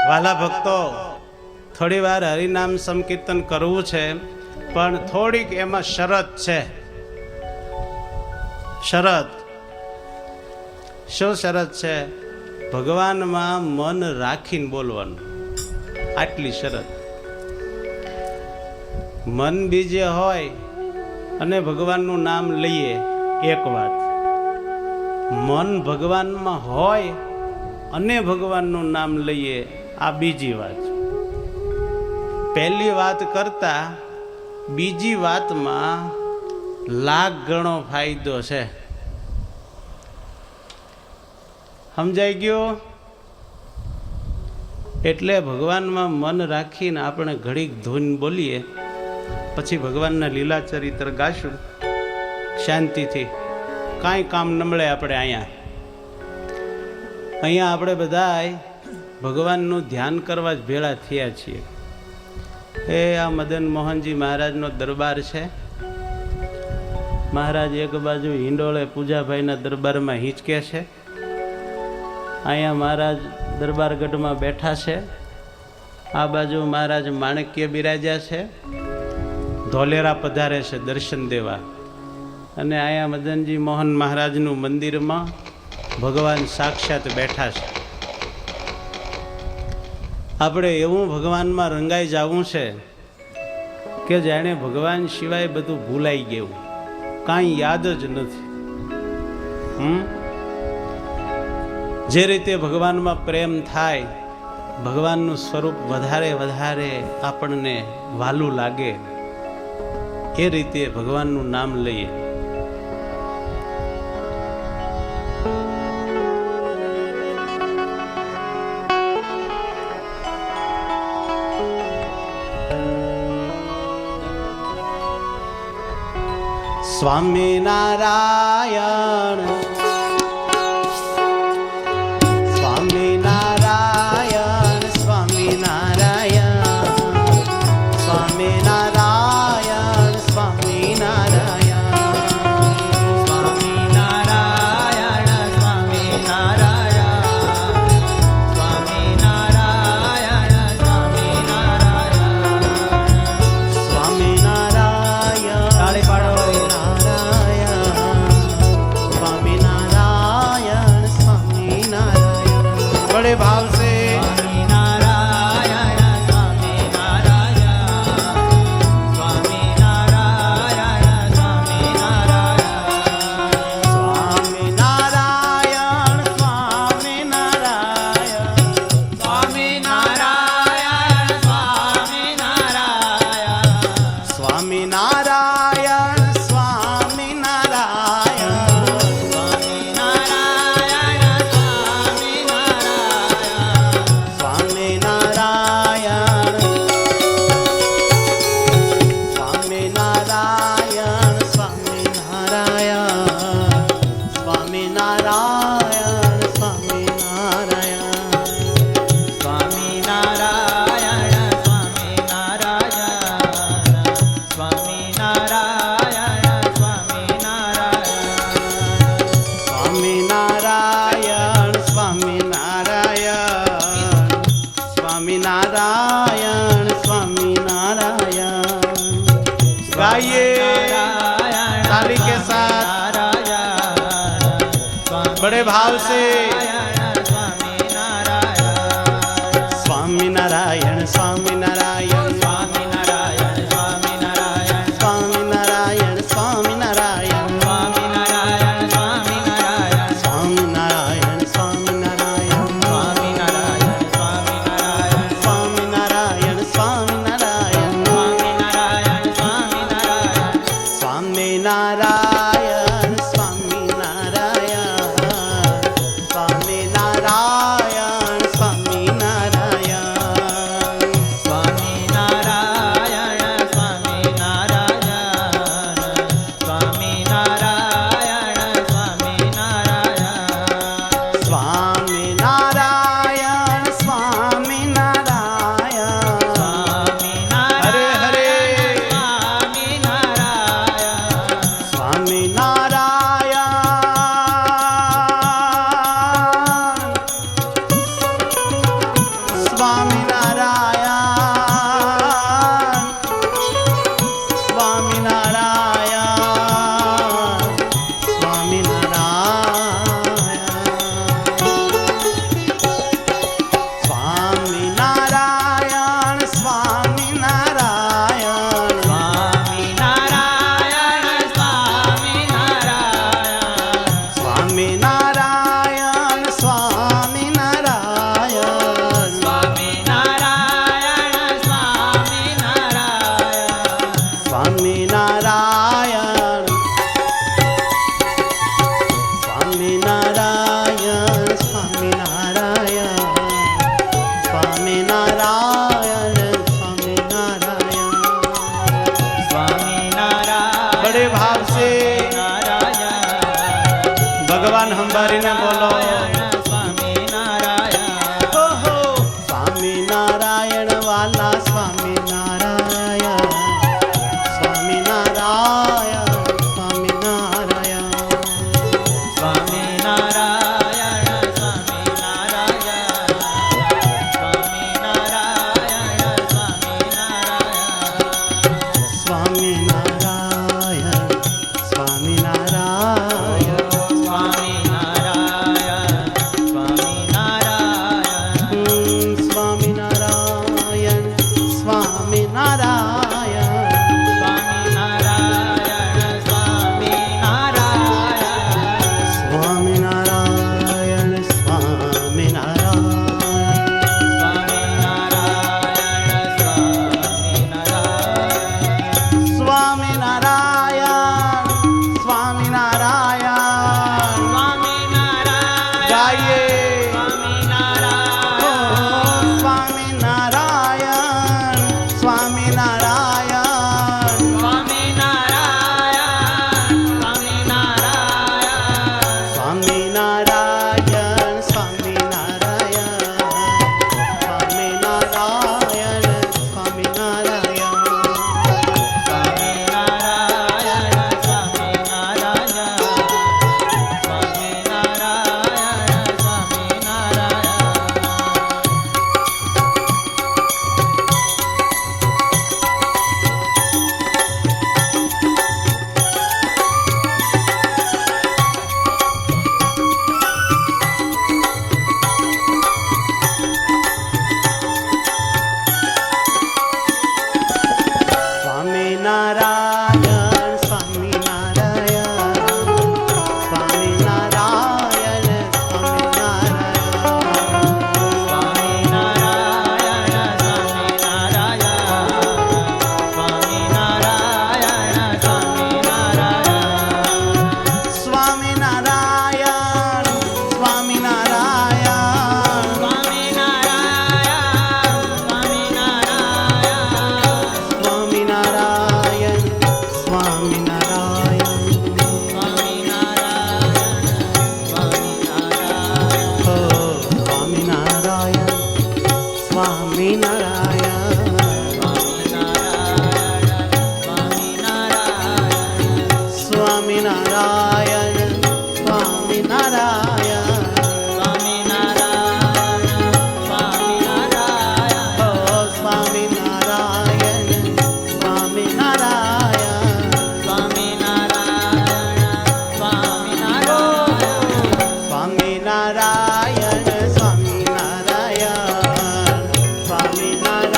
વાલા ભક્તો, થોડી વાર હરિનામ સંકીર્તન કરવું છે, પણ થોડીક એમાં શરત છે. શરત શું શરત છે? ભગવાનમાં મન રાખીને બોલવાનું, આટલી શરત. મન બીજે હોય અને ભગવાનનું નામ લઈએ એક વાત, મન ભગવાનમાં હોય અને ભગવાનનું નામ લઈએ આ બીજી વાત. પહેલી વાત કરતા બીજી વાતમાં લાખ ગણો ફાયદો છે. સમજાઈ ગયું? એટલે ભગવાનમાં મન રાખીને આપણે ઘડીક ધૂન બોલીએ, પછી ભગવાનના લીલા ચરિત્ર ગાશું શાંતિથી. કાંઈ કામ નમળે આપણે અહીંયા આપણે બધાય ભગવાનનું ધ્યાન કરવા જ ભેળા થયા છીએ. એ આ મદન મોહનજી મહારાજનો દરબાર છે. મહારાજ એક બાજુ હિંડોળે પૂજાભાઈના દરબારમાં હિંચકે છે, અહીંયા મહારાજ દરબારગઢમાં બેઠા છે. આ બાજુ મહારાજ માણક્ય બિરાજ્યા છે, ધોલેરા પધારે છે દર્શન દેવા. અને અહીંયા મદનજી મોહન મહારાજનું મંદિરમાં ભગવાન સાક્ષાત બેઠા છે. આપણે એવું ભગવાનમાં રંગાઈ જવું છે કે જાણે ભગવાન સિવાય બધું ભૂલાઈ ગયું, કાંઈ યાદ જ નથી. જે રીતે ભગવાનમાં પ્રેમ થાય, ભગવાનનું સ્વરૂપ વધારે વધારે આપણને વાલું લાગે, એ રીતે ભગવાનનું નામ લઈએ. સ્વામિનારાયણ સ્વામિનારાયણ સ્વામિનારાયણ સ્વામિનારાયણ સ્વામિનારાયણ બડે ભાવ से સ્વામિનારાયણ સ્વામિનારાયણ ગાइए ताली के साथ बड़े भाव से स्वामिनारायण स्वामिनारायण स्वामिनारायण स्वामिनारायण स्वामिनारायण स्वामिनारायण स्वामिनारायण स्वामिनारायण स्वामिनारायण स्वामिनारायण स्वामिनारायण स्वामिनारायण स्वामिनारायण स्वामिनारायण स्वामिनारायण स्वामिनारायण ભગવાન હંભારીને બોલો સ્વામી નારાયણ ઓહો સ્વામી નારાયણ વાલા સ્વામી નારાયણ સ્વામી નારાયણ સ્વામી નારાયણ સ્વામી નારાયણ સ્વામી નારાયણ સ્વામી નારાયણ સ્વામી નારાયણ સ્વામી નારાયણ સ્વામી નારાયણ સ્વામી નારાયણ સ્વામી નારાયણ સ્વામિનારાયણ સ્વામિનારાયણ સ્વામિનારાયણ સ્વામિનારાયણ સ્વામિનારાયણ સ્વામિનારાયણ સ્વામિનારાયણ સ્વામિનારાયણ ગાઈએ સ્વામિનારાયણ સ્વામિનારાયણ સ્વામિનારાયણ સ્વામિનારાયણ સ્વામિનારાયણ સ્વામિનારાયણ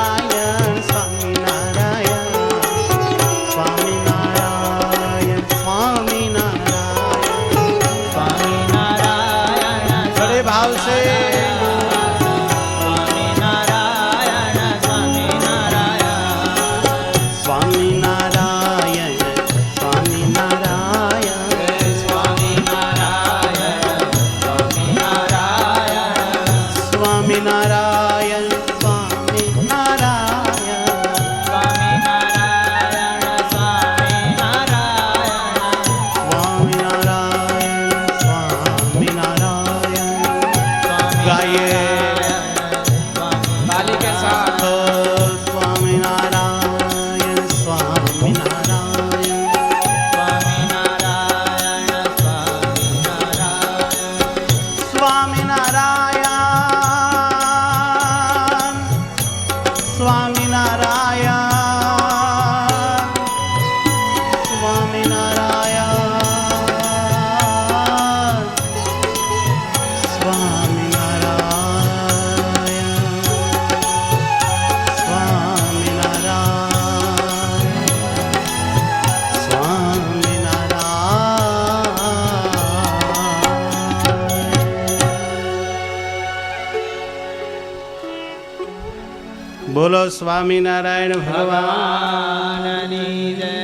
સ્વામિનારાયણ સ્વામિનારાયણ સ્વામિનારાયણ સ્વામિનારાયણ બડે ભાવ से સ્વામિનારાયણ સ્વામિનારાયણ બોલો સ્વામિનારાયણ ભગવાન ભગવાનની જય